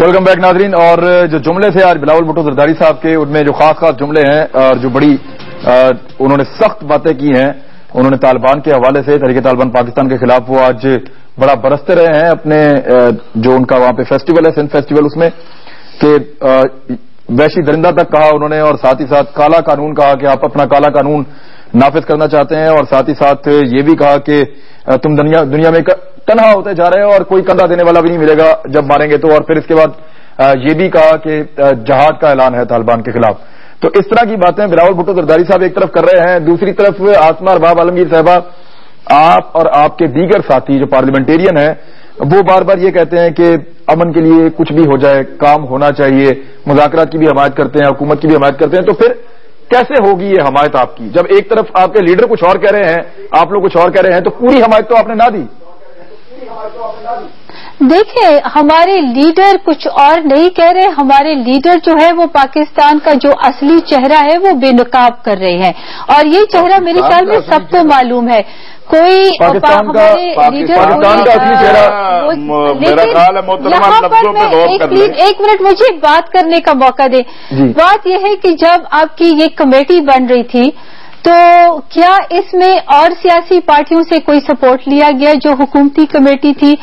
Welcome back ناظرین. اور جو جملے تھے آج بلاول بھٹو زرداری صاحب کے، ان میں جو خاص جملے ہیں اور جو بڑی انہوں نے سخت باتیں کی ہیں، انہوں نے طالبان کے حوالے سے، تحریک طالبان پاکستان کے خلاف وہ آج بڑا برستے رہے ہیں اپنے جو ان کا وہاں پہ فیسٹیول ہے، سندھ فیسٹیول، اس میں کہ وحشی درندہ تک کہا انہوں نے، اور ساتھ ہی ساتھ کالا قانون کہا کہ آپ اپنا کالا قانون نافذ کرنا چاہتے ہیں، اور ساتھ ہی ساتھ یہ بھی کہا کہ تم دنیا میں تنہا ہوتے جا رہے ہو اور کوئی کندھا دینے والا بھی نہیں ملے گا جب ماریں گے تو. اور پھر اس کے بعد یہ بھی کہا کہ جہاد کا اعلان ہے طالبان کے خلاف. تو اس طرح کی باتیں بلاول بھٹو زرداری صاحب ایک طرف کر رہے ہیں، دوسری طرف آسمہ ارباب عالمگیر صاحبہ، آپ اور آپ کے دیگر ساتھی جو پارلیمنٹیرین ہیں وہ بار بار یہ کہتے ہیں کہ امن کے لیے کچھ بھی ہو جائے، کام ہونا چاہیے، مذاکرات کی بھی حمایت کرتے ہیں، حکومت کی بھی حمایت کرتے ہیں. تو پھر کیسے ہوگی یہ حمایت آپ کی جب ایک طرف آپ کے لیڈر کچھ اور کہہ رہے ہیں، آپ لوگ کچھ اور کہہ رہے ہیں؟ تو پوری حمایت تو آپ نے نہ دی. دیکھیں، ہمارے لیڈر کچھ اور نہیں کہہ رہے. ہمارے لیڈر جو ہے وہ پاکستان کا جو اصلی چہرہ ہے وہ بے نقاب کر رہے ہیں، اور یہ چہرہ میرے خیال میں سب کو معلوم ہے. کوئی پاکستان کا اصلی چہرہ ایک منٹ مجھے بات کرنے کا موقع دیں. بات یہ ہے کہ جب آپ کی یہ کمیٹی بن رہی تھی تو کیا اس میں اور سیاسی پارٹیوں سے کوئی سپورٹ لیا گیا جو حکومتی کمیٹی تھی؟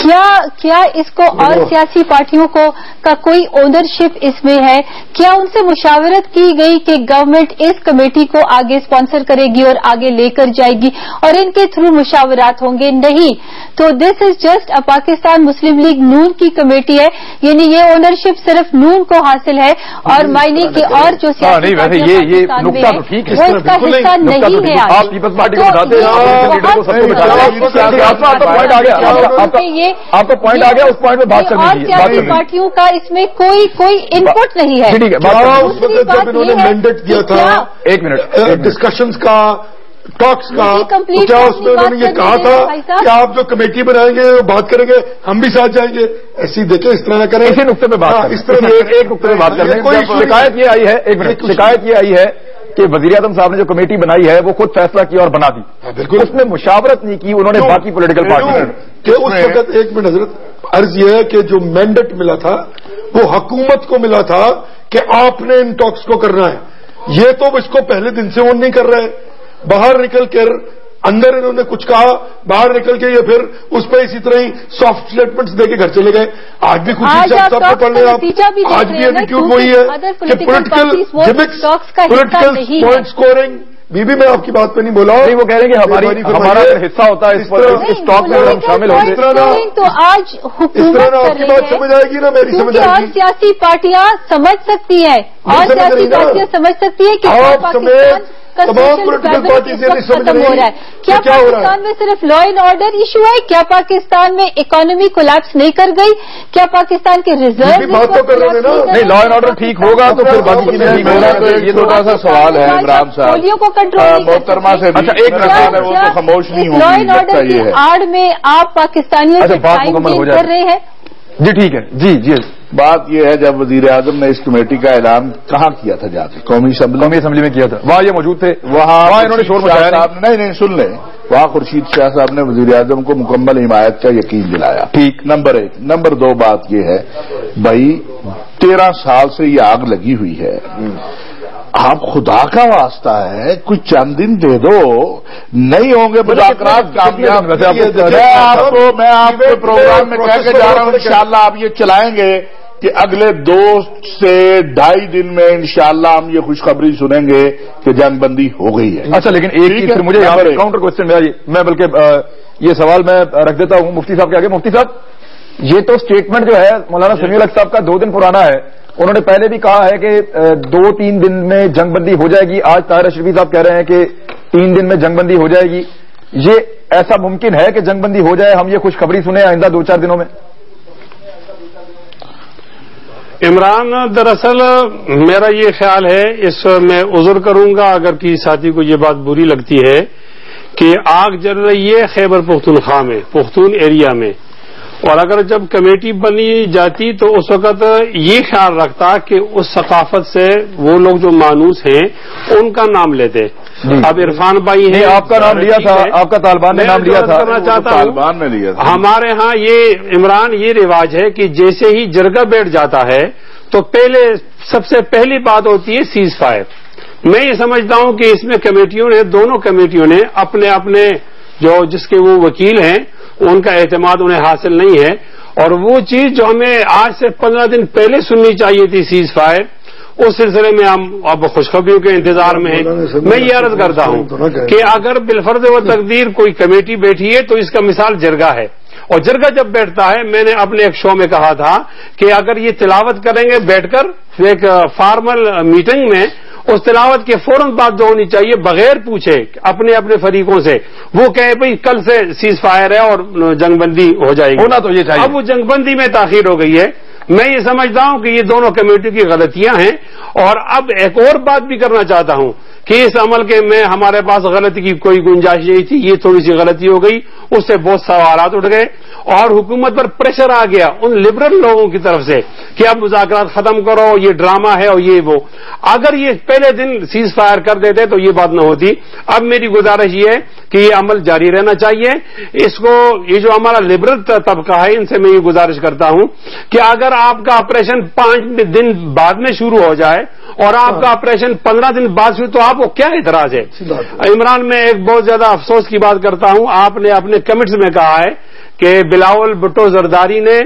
کیا اس کو اور سیاسی پارٹیوں کا کوئی اونرشپ اس میں ہے؟ کیا ان سے مشاورت کی گئی کہ گورنمنٹ اس کمیٹی کو آگے اسپانسر کرے گی اور آگے لے کر جائے گی اور ان کے تھرو مشاورات ہوں گے؟ نہیں. تو this is just Pakistan Muslim League Noon کی کمیٹی ہے، یعنی یہ اونرشپ صرف نون کو حاصل ہے اور مائنے کے اور جو سیاسی پارٹیاں وہ اس کا حصہ نہیں ہے. آپ پیپلز پارٹی کو بتاتے ہیں، آپ کا پوائنٹ آ گیا، اس پوائنٹ میں بات کرنی ہے. اور سیاسی پارٹیوں کا اس میں کوئی انپٹ نہیں ہے. ٹھیک ہے، اس وقت جب انہوں نے مینڈیٹ دیا تھا ایک منٹ ڈسکشنز کا، ٹاکس کا، تو کیا اس میں انہوں نے یہ کہا تھا کہ آپ جو کمیٹی بنائیں گے بات کریں گے، ہم بھی ساتھ جائیں گے؟ ایسی دیکھیں، اس طرح نہ کریں. اسی نقطے پہ بات اس طرح ایک نقطے پہ بات کریں. شکایت یہ آئی ہے، ایک منٹ، شکایت یہ آئی ہے کہ وزیر اعظم صاحب نے جو کمیٹی بنائی ہے وہ خود فیصلہ کیا اور بنا دی. بالکل، اس میں مشاورت نہیں کی انہوں نے باقی پولیٹیکل پارٹی کہ اس وقت. ایک منٹ حضرت، عرض یہ ہے کہ جو مینڈیٹ ملا تھا وہ حکومت کو ملا تھا کہ آپ نے ان ٹاکس کو کرنا ہے. یہ تو اس کو پہلے دن سے وہ نہیں کر رہے. باہر نکل کر اندر انہوں نے کچھ کہا، باہر نکل کے یہ پھر اس پہ اسی طرح ہی سافٹ اسٹیٹمنٹس دے کے گھر چلے گئے. آج بھی خوشی صاحب کو پڑھ لیں آپ، آج بھی ایٹیٹیوڈ وہی ہے کہ پولیٹیکل جمکس، پولیٹیکل پوائنٹ اسکورنگ. بھی میں آپ کی بات پہ نہیں بولا، نہیں، وہ کہہ رہے ہیں کہ ہمارا حصہ ہوتا ہے اس ٹاک میں ہم شامل ہوں گے. تو آج حکومت آپ کی بات سمجھ آئے گی نا، میری سمجھ آئے گی. اور سیاسی پارٹیاں سمجھ سکتی ہیں، اور سیاسی پارٹیاں سمجھ سکتی ہیں کہ پاکستان تمام پولیٹیکل پارٹیز یہ نہیں سمجھ ختم ہو رہا ہے. کیا پاکستان میں صرف لا اینڈ آرڈر ایشو ہے؟ کیا پاکستان میں اکانومی کولیپس نہیں کر گئی؟ کیا پاکستان کے ریزرو نہیں، لا اینڈ آرڈر ٹھیک ہوگا تو پھر باقی چیزیں ٹھیک ہوگا. یہ چھوٹا سا سوال ہے عمران صاحب، پولیو کو کنٹرول محترمہ سے. اچھا ایک منٹ، وہ تو خاموش نہیں ہوگی. لا اینڈ آرڈر کی آڑ میں آپ پاکستانیوں سے ٹائم ویسٹ کر رہے ہیں. جی ٹھیک ہے. جی بات یہ ہے، جب وزیر اعظم نے اس کمیٹی کا اعلان کہاں کیا تھا؟ جا کے قومی اسمبلی میں کیا تھا. وہاں یہ موجود تھے، وہاں انہوں نے شور مچایا. نہیں سن لیں، وہاں خورشید شاہ صاحب نے وزیر اعظم کو مکمل حمایت کا یقین دلایا. ٹھیک، نمبر 1. نمبر 2 بات یہ ہے بھائی 13 سال سے یہ آگ لگی ہوئی ہے، آپ خدا کا واسطہ ہے کچھ چند دن دے دو، نہیں ہوں گے مذاکرات کامیاب. میں آپ کے پروگرام میں کہہ کے جا رہا ہوں انشاءاللہ آپ یہ چلائیں گے کہ اگلے 2 سے 2.5 دن میں انشاءاللہ ہم یہ خوشخبری سنیں گے کہ جنگ بندی ہو گئی ہے. اچھا، لیکن ایک چیز مجھے یہاں پر کاؤنٹر کوشچن میں بلکہ یہ سوال میں رکھ دیتا ہوں مفتی صاحب کے آگے. مفتی صاحب، یہ تو اسٹیٹمنٹ جو ہے مولانا سمیع الحق صاحب کا 2 دن پرانا ہے. انہوں نے پہلے بھی کہا ہے کہ 2-3 دن میں جنگ بندی ہو جائے گی. آج طاہر اشرفی صاحب کہہ رہے ہیں کہ 3 دن میں جنگ بندی ہو جائے گی. یہ ایسا ممکن ہے کہ جنگ بندی ہو جائے، ہم یہ خوشخبری سنیں آئندہ 2-4 دنوں میں؟ عمران، دراصل میرا یہ خیال ہے، اس میں عذر کروں گا اگر کسی ساتھی کو یہ بات بری لگتی ہے کہ آگ جل رہی ہے خیبر پختونخوا میں، پختون ایریا میں، اور اگر جب کمیٹی بنی جاتی تو اس وقت یہ خیال رکھتا کہ اس ثقافت سے وہ لوگ جو مانوس ہیں ان کا نام لیتے. اب عرفان بھائی ہیں, آپ کا نام لیا تھا, آپ کا طالبان نے نام لیا تھا, کرنا چاہتا ہوں طالبان نے لیا تھا. ہمارے ہاں یہ عمران یہ رواج ہے کہ جیسے ہی جرگہ بیٹھ جاتا ہے تو پہلے سب سے پہلی بات ہوتی ہے سیز فائر. میں یہ سمجھتا ہوں کہ اس میں کمیٹیوں نے, دونوں کمیٹیوں نے اپنے اپنے جو جس کے وہ وکیل ہیں ان کا اعتماد انہیں حاصل نہیں ہے, اور وہ چیز جو ہمیں آج سے 15 دن پہلے سننی چاہیے تھی سیز فائر, اس سلسلے میں ہم اب خوشخبریوں کے انتظار میں ہیں. میں یہ عرض کرتا ہوں کہ اگر بالفرض و تقدیر کوئی کمیٹی بیٹھی ہے تو اس کا مثال جرگہ ہے, اور جرگہ جب بیٹھتا ہے, میں نے اپنے ایک شو میں کہا تھا کہ اگر یہ تلاوت کریں گے بیٹھ کر ایک فارمل میٹنگ میں, اس تلاوت کے فوراً بعد جو ہونی چاہیے بغیر پوچھے اپنے اپنے فریقوں سے وہ کہے بھئی کل سے سیز فائر ہے اور جنگ بندی ہو جائے گی, ہونا تو یہ چاہیے. اب وہ جنگ بندی میں تاخیر ہو گئی ہے. میں یہ سمجھتا ہوں کہ یہ دونوں کمیٹی کی غلطیاں ہیں. اور اب ایک اور بات بھی کرنا چاہتا ہوں کہ اس عمل کے میں ہمارے پاس غلطی کی کوئی گنجائش نہیں تھی, یہ تھوڑی سی غلطی ہو گئی, اس سے بہت سوالات اٹھ گئے اور حکومت پر پریشر آ گیا ان لبرل لوگوں کی طرف سے کہ اب مذاکرات ختم کرو, یہ ڈرامہ ہے اور یہ وہ. اگر یہ پہلے دن سیز فائر کر دیتے تو یہ بات نہ ہوتی. اب میری گزارش یہ ہے کہ یہ عمل جاری رہنا چاہیے. اس کو یہ جو ہمارا لبرل طبقہ ہے ان سے میں یہ گزارش کرتا ہوں کہ اگر آپ کا آپریشن 5 دن بعد میں شروع ہو جائے اور آپ کا آپریشن 15 دن بعد شروع, تو آپ کو کیا اعتراض ہے؟ عمران, میں ایک بہت زیادہ افسوس کی بات کرتا ہوں, آپ نے اپنے کمنٹس میں کہا ہے کہ بلاول بھٹو زرداری نے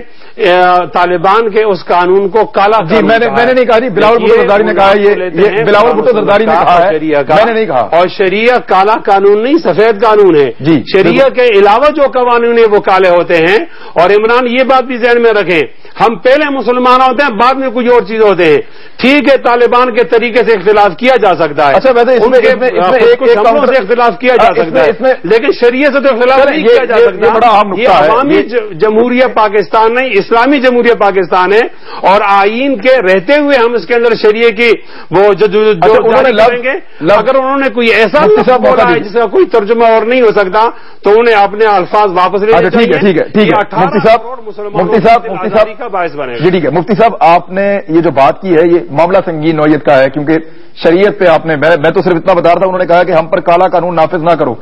طالبان کے اس قانون کو کالا. جی میں نے نہیں کہا, جی بلاول بھٹو زرداری نے کہا, یہ بلاول بھٹو زرداری نے کہا ہے, میں نے نہیں کہا. اور شریعہ کالا قانون نہیں سفید قانون ہے. جی شریعہ کے علاوہ جو قوانین ہیں وہ کالے ہوتے ہیں. اور عمران یہ بات بھی ذہن میں رکھیں, ہم پہلے مسلمان ہوتے ہیں بعد میں کچھ اور چیز ہوتے ہیں. ٹھیک ہے طالبان کے طریقے سے اختلاف کیا جا سکتا ہے, اچھا ویسے اس میں سے اختلاف کیا جا سکتا ہے, لیکن شریعت سے تو اختلاف نہیں کیا جا سکتا. بڑا اہم نقطہ ہے. عوامی جمہوریہ پاکستان نہیں, اسلامی جمہوریہ پاکستان ہے, اور آئین کے رہتے ہوئے ہم اس کے اندر شریعہ کی وہ جو کریں گے. اگر انہوں نے کوئی ایسا بولا ہے جس کا کوئی ترجمہ اور نہیں ہو سکتا تو انہیں اپنے الفاظ واپس لے لینے چاہیے. ٹھیک ہے مفتی صاحب کا باعث بنے. جی ٹھیک ہے مفتی صاحب, آپ نے یہ جو بات کی ہے یہ معاملہ سنگین نوعیت کا ہے, کیونکہ شریعت پہ آپ نے, میں تو صرف اتنا بتا رہا تھا, انہوں نے کہا کہ ہم پر کالا قانون نافذ نہ کرو,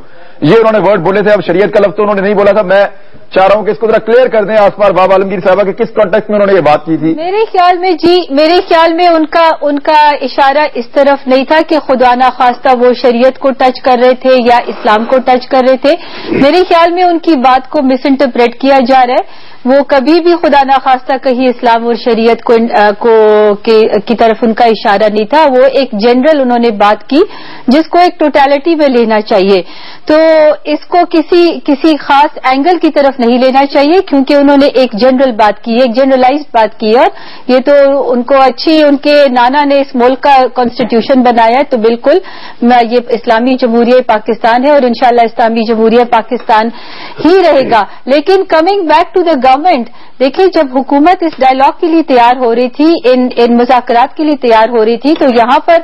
یہ انہوں نے ورڈ بولے تھے. اب شریعت کا لفظ تو انہوں نے نہیں بولا تھا. میں چاہ رہا ہوں کہ اس کو ذرا کلیئر کر دیں آسپار بابا عالمگیر صاحبہ کہ کس کانٹیکسٹ میں انہوں نے یہ بات کی تھی. میرے خیال میں ان کا اشارہ اس طرف نہیں تھا کہ خدا نخواستہ وہ شریعت کو ٹچ کر رہے تھے یا اسلام کو ٹچ کر رہے تھے. میرے خیال میں ان کی بات کو مس انٹرپریٹ کیا جا رہا ہے. وہ کبھی بھی خدا نخواستہ کہیں اسلام اور شریعت کی طرف ان کا اشارہ نہیں تھا. وہ ایک جنرل انہوں نے بات کی جس کو ایک ٹوٹیلٹی میں لینا چاہیے, تو اس کو کسی خاص اینگل کی طرف نہیں لینا چاہیے, کیونکہ انہوں نے ایک جنرل بات کی, ایک جنرلائزڈ بات کی, اور یہ تو ان کو اچھی, ان کے نانا نے اس ملک کا کانسٹیٹیوشن بنایا ہے, تو بالکل یہ اسلامی جمہوریہ پاکستان ہے اور انشاءاللہ اسلامی جمہوریہ پاکستان ہی رہے گا. لیکن coming back to the government, دیکھیں جب حکومت اس ڈائلاگ کے لیے تیار ہو رہی تھی, ان مذاکرات کے لیے تیار ہو رہی تھی, تو یہاں پر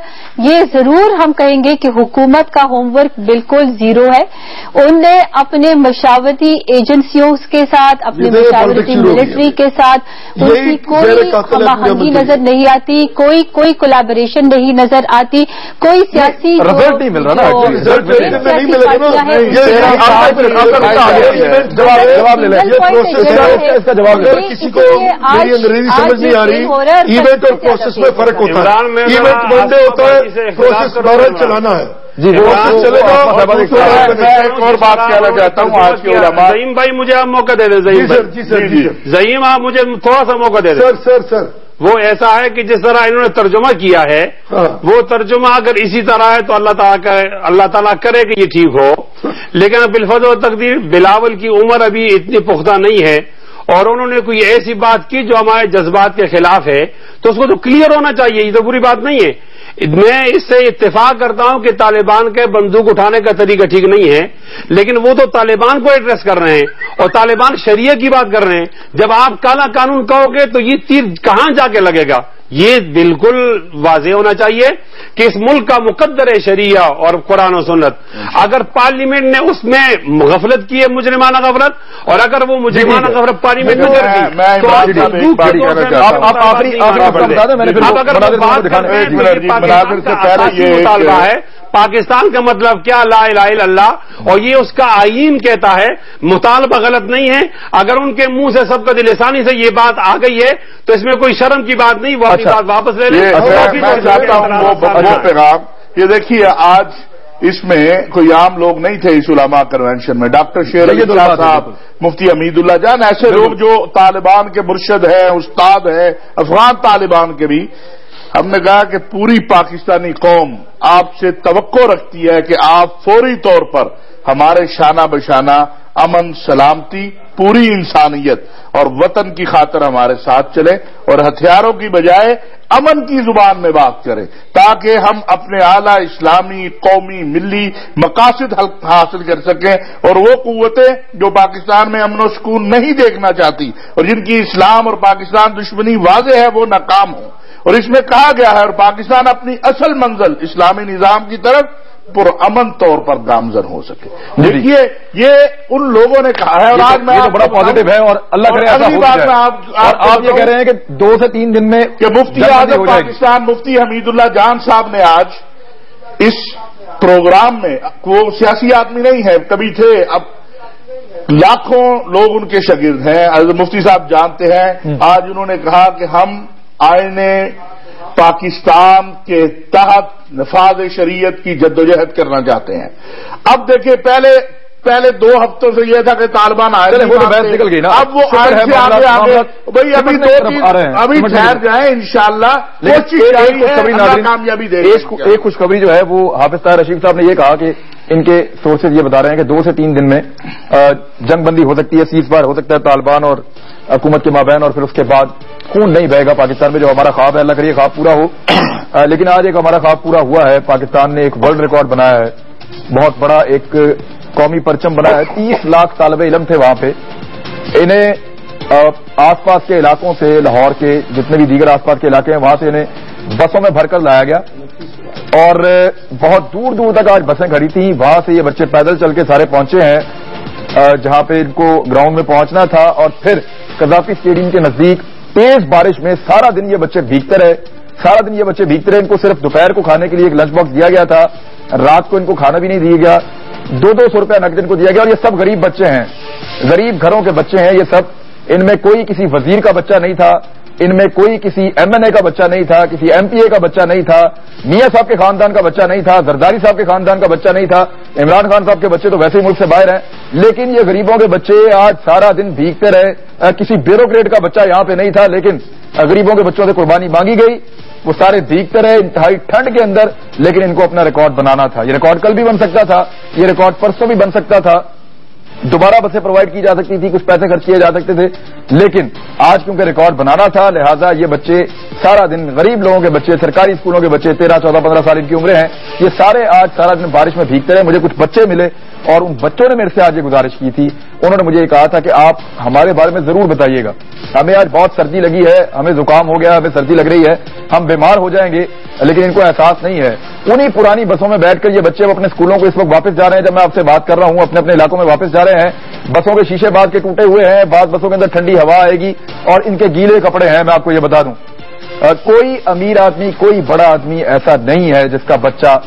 یہ ضرور ہم کہیں گے کہ حکومت کا ہوم ورک بالکل زیرو ہے. ان نے اپنے مشاورتی ایجنسیوں کے ساتھ, اپنے مشاورتی ملٹری کے ساتھ ان کی کوئی ہم آہنگی نظر نہیں آتی, کوئی کولیبریشن نہیں نظر آتی, کوئی سیاسی رزلٹ نہیں مل رہا نا. کسی کو میری انگریزی سمجھ نہیں آ رہی. ایونٹ اور پروسیس میں فرق ہوتا ہے. ایونٹ ون ڈے ہوتا ہے, پروسیس بارہ چلانا ہے. جی چلے گا. ایک اور بات کہنا چاہتا ہوں آج کے علماء. زعیم بھائی مجھے آپ موقع دے دیں. زعیم آپ مجھے تھوڑا سا موقع دے دیں. سر وہ ایسا ہے کہ جس طرح انہوں نے ترجمہ کیا ہے, وہ ترجمہ اگر اسی طرح ہے تو اللہ تعالیٰ کرے کہ یہ ٹھیک ہو. لیکن بالفضل و تقدیر بلاول کی عمر ابھی اتنی پختہ نہیں ہے, اور انہوں نے کوئی ایسی بات کی جو ہمارے جذبات کے خلاف ہے, تو اس کو تو کلیئر ہونا چاہیے. یہ تو بری بات نہیں ہے. میں اس سے اتفاق کرتا ہوں کہ طالبان کے بندوق اٹھانے کا طریقہ ٹھیک نہیں ہے, لیکن وہ تو طالبان کو ایڈریس کر رہے ہیں اور طالبان شریعہ کی بات کر رہے ہیں. جب آپ کالا قانون کہو گے تو یہ تیر کہاں جا کے لگے گا, یہ بالکل واضح ہونا چاہیے کہ اس ملک کا مقدر شریعہ اور قرآن و سنت، اگر پارلیمنٹ نے اس میں غفلت کی ہے، مجرمانہ غفلت، اور اگر وہ مجرمانہ غفلت پارلیمنٹ میں کر دی تو آپ مطالبہ ہے پاکستان کا مطلب کیا، لا الہ الا اللہ، اور یہ اس کا آئین کہتا ہے، مطالبہ غلط نہیں ہے۔ اگر ان کے منہ سے سبقت لسانی سے یہ بات آ گئی ہے تو اس میں کوئی شرم کی بات نہیں، وہ اپنی بات واپس لے لیں۔ میں چاہتا ہوں وہ پیغام، یہ دیکھیے آج اس میں کوئی عام لوگ نہیں تھے اس علماء کنونشن میں، ڈاکٹر شیر علی شاہ صاحب، مفتی حمید اللہ جان، ایسے لوگ جو طالبان کے مرشد ہیں، استاد ہیں، افغان طالبان کے بھی۔ ہم نے کہا کہ پوری پاکستانی قوم آپ سے توقع رکھتی ہے کہ آپ فوری طور پر ہمارے شانہ بشانہ امن، سلامتی، پوری انسانیت اور وطن کی خاطر ہمارے ساتھ چلیں اور ہتھیاروں کی بجائے امن کی زبان میں بات کریں، تاکہ ہم اپنے اعلیٰ اسلامی، قومی، ملی مقاصد حاصل کر سکیں، اور وہ قوتیں جو پاکستان میں امن و سکون نہیں دیکھنا چاہتی اور جن کی اسلام اور پاکستان دشمنی واضح ہے، وہ ناکام ہوں۔ اور اس میں کہا گیا ہے اور پاکستان اپنی اصل منزل اسلامی نظام کی طرف پرامن طور پر گامزن ہو سکے۔ دیکھیے یہ ان لوگوں نے کہا ہے، اور آج میں بڑا پازیٹو ہے، اور اللہ کرے ایسا ہو جائے۔ آپ یہ کہہ رہے ہیں کہ 2 سے 3 دن میں کہ مفتی اعظم پاکستان مفتی حمید اللہ جان صاحب نے آج اس پروگرام میں، وہ سیاسی آدمی نہیں ہے، کبھی تھے، اب لاکھوں لوگ ان کے شاگرد ہیں، مفتی صاحب جانتے ہیں، آج انہوں نے کہا کہ ہم آئین پاکستان کے تحت نفاذ شریعت کی جدوجہد کرنا چاہتے ہیں۔ اب دیکھیں پہلے 2 ہفتوں سے یہ تھا کہ طالبان آئے، نکل گئی نا، اب وہ آئے سے آگے بھائی ابھی 2-3 ابھی ٹھہر جائیں، انشاءاللہ کامیابی دے گی۔ ایک خوشخبری جو ہے وہ حافظ طاہر رشید صاحب نے یہ کہا کہ ان کے سورسز یہ بتا رہے ہیں کہ 2 سے 3 دن میں جنگ بندی ہو سکتی ہے، سیز فائر ہو سکتا ہے طالبان اور حکومت کے مابین، اور پھر اس کے بعد خون نہیں بہے گا پاکستان میں، جو ہمارا خواب ہے، اللہ کریے خواب پورا ہو۔ لیکن آج ایک ہمارا خواب پورا ہوا ہے، پاکستان نے ایک ورلڈ ریکارڈ بنایا ہے، بہت بڑا ایک قومی پرچم بنایا ہے۔ 30 لاکھ طالب علم تھے وہاں پہ، انہیں آس پاس کے علاقوں سے، لاہور کے جتنے بھی دیگر آس پاس کے علاقے ہیں وہاں سے انہیں بسوں میں بھر کر لایا گیا، اور بہت دور دور تک آج بسیں کھڑی تھیں، وہاں سے یہ بچے پیدل چل کے سارے پہنچے ہیں جہاں پہ ان کو گراؤنڈ میں پہنچنا تھا، اور پھر قذافی اسٹیڈیم کے نزدیک تیز بارش میں سارا دن یہ بچے بھیگتے رہے، ان کو صرف دوپہر کو کھانے کے لیے ایک لنچ باکس دیا گیا تھا، رات کو ان کو کھانا بھی نہیں دیا گیا، 200 روپے نقد ان کو دیا گیا، اور یہ سب غریب بچے ہیں، غریب گھروں کے بچے ہیں یہ سب، ان میں کوئی کسی وزیر کا بچہ نہیں تھا، ان میں کوئی کسی ایم این اے کا بچہ نہیں تھا، کسی ایم پی اے کا بچہ نہیں تھا، میاں صاحب کے خاندان کا بچہ نہیں تھا، زرداری صاحب کے خاندان کا بچہ نہیں تھا، عمران خان صاحب کے بچے تو ویسے ہی ملک سے باہر ہیں، لیکن یہ غریبوں کے بچے آج سارا دن بھیگتے رہے۔ کسی بیوروکریٹ کا بچہ یہاں پہ نہیں تھا، لیکن غریبوں کے بچوں سے قربانی مانگی گئی، وہ سارے بھیگتے رہے انتہائی ٹھنڈ کے اندر، لیکن ان کو اپنا ریکارڈ بنانا تھا۔ یہ ریکارڈ کل بھی بن سکتا تھا، یہ ریکارڈ پرسوں بھی بن سکتا تھا، دوبارہ بسیں پرووائڈ کی جا سکتی تھی، کچھ پیسے خرچ کیے جا سکتے تھے، لیکن آج کیونکہ ریکارڈ بنانا تھا، لہذا یہ بچے سارا دن، غریب لوگوں کے بچے، سرکاری اسکولوں کے بچے، 13, 14, 15 سال ان کی عمریں ہیں، یہ سارے آج سارا دن بارش میں بھیگتے رہے۔ مجھے کچھ بچے ملے اور ان بچوں نے میرے سے آج یہ گزارش کی تھی، انہوں نے مجھے یہ کہا تھا کہ آپ ہمارے بارے میں ضرور بتائیے گا، ہمیں آج بہت سردی لگی ہے، ہمیں زکام ہو گیا، ہمیں سردی لگ رہی ہے، ہم بیمار ہو جائیں گے، لیکن ان کو احساس نہیں ہے۔ انہی پرانی بسوں میں بیٹھ کر یہ بچے اپنے اسکولوں کو اس وقت واپس جا رہے ہیں، جب میں آپ سے بات کر رہا ہوں اپنے علاقوں میں واپس جا رہے ہیں، بسوں کے شیشے بعد کے ٹوٹے ہوئے ہیں، بعض بسوں کے اندر ٹھنڈی ہوا آئے گی اور ان کے گیلے کپڑے ہیں۔ میں آپ کو یہ بتا دوں، کوئی امیر آدمی، کوئی بڑا آدمی ایسا نہیں ہے جس کا بچہ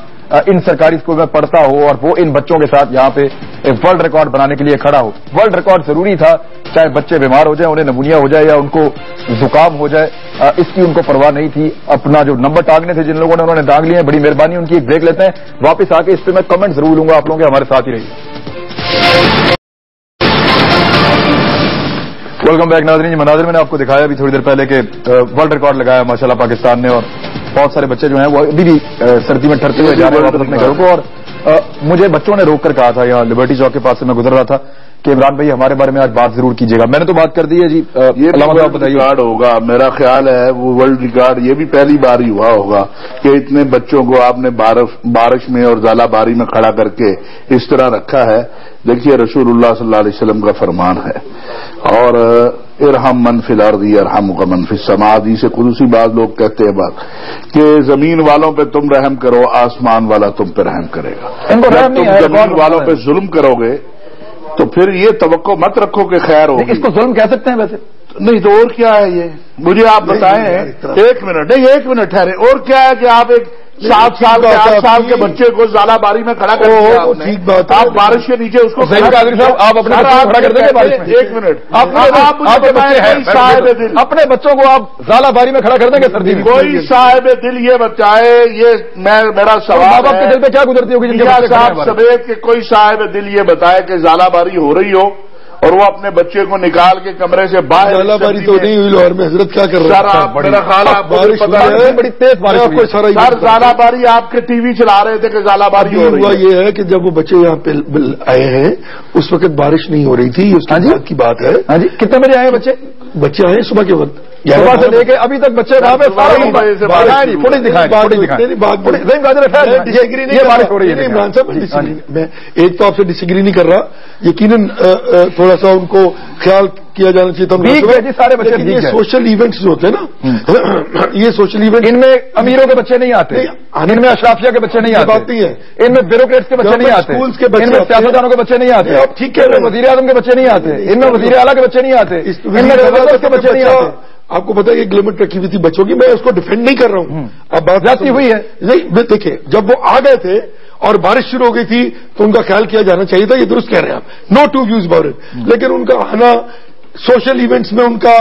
ان سرکاری اسکول میں پڑھتا ہو اور وہ ان بچوں کے ساتھ یہاں پہ ایک ورلڈ ریکارڈ بنانے کے لیے کھڑا ہو۔ ورلڈ ریکارڈ ضروری تھا، چاہے بچے بیمار ہو جائیں، انہیں نمونیا ہو جائے یا ان کو زکام ہو جائے، اس کی ان کو پرواہ نہیں تھی۔ اپنا جو نمبر ٹانگنے تھے جن لوگوں نے، انہوں نے ٹانگ لیے ہیں، بڑی مہربانی ان کی۔ ایک بریک لیتے ہیں، واپس آ کے اس پہ میں کمنٹ ضرور لوں گا آپ لوگوں کے، ہمارے ساتھ ہی رہیے۔ ویلکم بیک ناظرین۔ مناظر میں نے آپ کو دکھایا ابھی تھوڑی دیر پہلے کہ ورلڈ ریکارڈ لگایا ماشاءاللہ پاکستان نے، اور بہت سارے بچے جو ہیں وہ ابھی بھی سردی میں ٹھرتے ہوئے جا رہے ہیں واپس اپنے گھروں کو۔ اور مجھے بچوں نے روک کر کہا تھا، یہاں لبرٹی چوک کے پاس سے میں گزر رہا تھا، کہ عمران بھائی ہمارے بارے میں آج بات ضرور کیجیے گا۔ میں نے تو بات کر دی ہے جی، یہ ریکارڈ ہوگا میرا خیال ہے، وہ ورلڈ ریکارڈ یہ بھی پہلی بار ہی ہوا ہوگا کہ اتنے بچوں کو آپ نے بارش میں اور ژالہ باری میں کھڑا کر کے اس طرح رکھا ہے۔ دیکھیے رسول اللہ صلی اللہ علیہ وسلم کا فرمان ہے، اور ارحم من فی الارض یرحمک من فی السماء حدیث قدسی بعض لوگ کہتے ہیں بات کہ زمین والوں پہ تم رحم کرو آسمان والا تم پہ رحم کرے گا. جب تم زمین والوں پہ ظلم کرو گے تو پھر یہ توقع مت رکھو کہ خیر ہوگی. اس کو ظلم کہہ سکتے ہیں ویسے؟ نہیں تو اور کیا ہے یہ مجھے آپ بتائیں. ایک منٹ ٹھہرے. اور کیا ہے کہ آپ ایک 7 سال کے 8 سال کے بچے کو زالہ باری میں کھڑا کر دیا آپ بارش کے نیچے اس کو قادری صاحب آپ اپنے بچوں کو کھڑا کر دیں گے بارش میں؟ ایک منٹ اپنے بچوں کو آپ زالہ باری میں کھڑا کر دیں گے سردی میں؟ کوئی صاحب دل یہ بچائے یہ میرا سوال ماں باپ کے دل پہ کیا گزرتی ہوگی صاحب سمیت کہ کوئی صاحب دل یہ بتائے کہ زالہ باری ہو رہی ہو اور وہ اپنے بچے کو نکال کے کمرے سے باہر. زالہ باری تو نہیں ہوئی لاہور میں حضرت کیا کر رہا ہے میرا خیال ہے بڑی تیز بارش. سر زالہ باری آپ کے ٹی وی چلا رہے تھے کہ زالہ باری ہوا یہ ہے کہ جب وہ بچے یہاں پہ آئے ہیں اس وقت بارش نہیں ہو رہی تھی. اس کی بات ہے. ہاں جی کتنے بجے آئے بچے آئے صبح کے وقت صبح سے لے کے ابھی تک بچے وہاں پہ بارش ہو رہی ہے. عمران صاحب میں ایک تو آپ سے ڈس ایگری نہیں کر رہا. یقیناً تھوڑا سا ان کو خیال کیا جانا چاہیے تھا. سارے بچے یہ سوشل ایونٹس جو ہوتے ہیں نا یہ سوشل ایونٹ ان میں امیروں کے بچے نہیں آتے ان میں اشرافیہ کے بچے نہیں آتے بات نہیں ہے. ان میں بیوروکریٹس کے بچے نہیں آتے اسکولس کے بچے ان میں سیاستدانوں کے بچے نہیں آتے ٹھیک ہے وزیر اعظم کے بچے نہیں آتے ان میں وزیر اعلیٰ کے بچے نہیں آتے ان میں کے بچے نہیں آتے. آپ کو پتا ہے ایک لمٹ رکھی ہوئی تھی بچوں کی. میں اس کو ڈیفینڈ نہیں کر رہا ہوں. اب بات جاتی ہوئی ہے نہیں دیکھیں جب وہ آ گئے تھے اور بارش شروع ہو گئی تھی تو ان کا خیال کیا جانا چاہیے تھا. یہ درست کہہ رہے ہیں آپ. نو ٹو ویوز اباؤٹ اٹ. لیکن ان کا آنا سوشل ایونٹس میں ان کا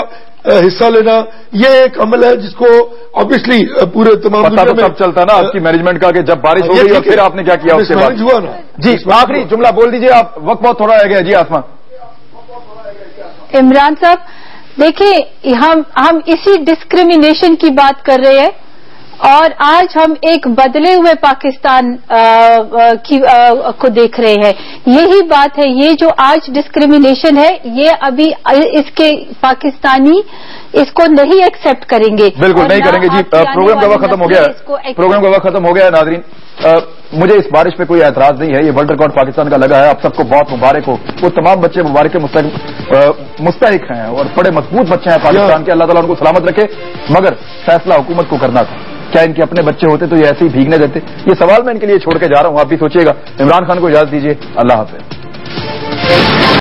حصہ لینا یہ ایک عمل ہے جس کو آبویسلی پورے تمام سب چلتا نا آپ کی مینجمنٹ کا کہ جب بارش ہو گئی اور پھر آپ نے کیا کیا اس کے بعد ہوا نا. جی آخری جملہ بول دیجیے آپ. وقت بہت تھوڑا رہ گیا. جی آسمان. عمران صاحب دیکھیں ہم اسی ڈسکریمنیشن کی بات کر رہے ہیں اور آج ہم ایک بدلے ہوئے پاکستان کو دیکھ رہے ہیں. یہی بات ہے. یہ جو آج ڈسکریمنیشن ہے یہ ابھی اس کے پاکستانی اس کو نہیں ایکسپٹ کریں گے. بالکل نہیں کریں گے. جی پروگرام کا وقت ختم ہو گیا ہے. پروگرام کا وقت ختم ہو گیا ہے. ناظرین مجھے اس بارش پہ کوئی اعتراض نہیں ہے. یہ ورلڈ ریکارڈ پاکستان کا لگا ہے. آپ سب کو بہت مبارک ہو. وہ تمام بچے مبارک کے مستحق ہیں اور بڑے مضبوط بچے ہیں پاکستان کے. اللہ تعالیٰ ان کو سلامت رکھے. مگر فیصلہ حکومت کو کرنا تھا. کیا ان کے اپنے بچے ہوتے تو یہ ایسے ہی بھیگنے دیتے؟ یہ سوال میں ان کے لیے چھوڑ کے جا رہا ہوں. آپ بھی سوچیے گا. عمران خان کو اجازت دیجیے. اللہ حافظ.